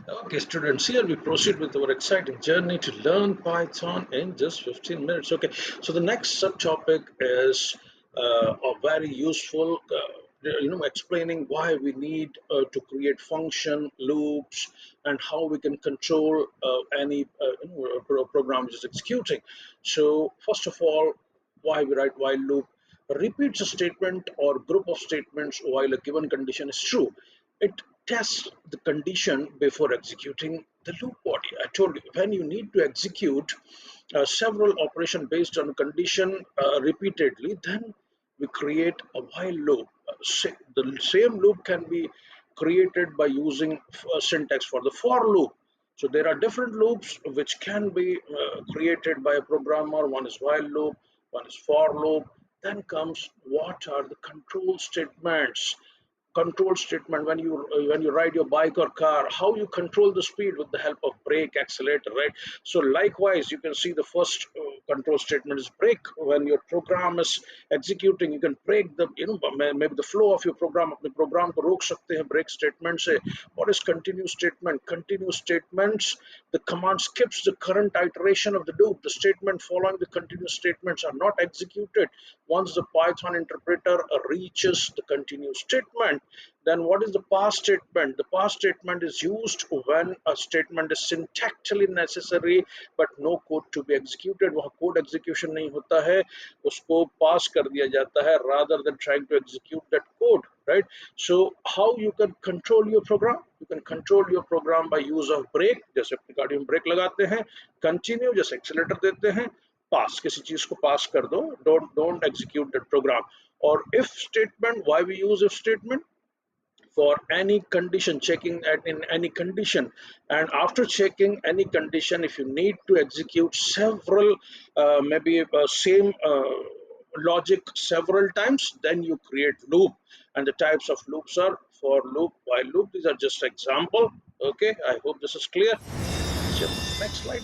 Okay, students, here we proceed with our exciting journey to learn Python in just 15 minutes. Okay, so the next subtopic is a very useful, explaining why we need to create function loops and how we can control any program which is executing. So, first of all, why we write while loop repeats a statement or group of statements while a given condition is true. It tests the condition before executing the loop body. I told you when you need to execute several operation based on condition repeatedly, then we create a while loop. The same loop can be created by using syntax for the for loop. So there are different loops which can be created by a programmer. One is while loop, one is for loop. Then comes what are the control statements. Control statement when you ride your bike or car, how you control the speed with the help of brake accelerator, right? So likewise you can see the first control statement is brake. When your program is executing, you can break the maybe the flow of your program. अपने program को रोक सकते हैं break statement से. What is continue statement? Continue statements, the command skips the current iteration of the loop. The statement following the continuous statements are not executed once the Python interpreter reaches the continue statement. Then what is the pass statement? The pass statement is used when a statement is syntactically necessary but no code to be executed. वहाँ code execution नहीं होता है, उसको pass कर दिया जाता है rather than trying to execute that code, right? So how you can control your program? You can control your program by use of break, जैसे अपनी गाड़ी में ब्रेक लगाते हैं, continue जैसे एक्सीलेटर देते हैं, पास किसी चीज को पास कर दो, don't execute that program. Or if statement, why we use if statement? For any condition, checking at in any condition, and after checking any condition, if you need to execute several maybe same logic several times, then you create loop. And the types of loops are for loop, while loop. These are just example. Okay, I hope this is clear. So, next slide.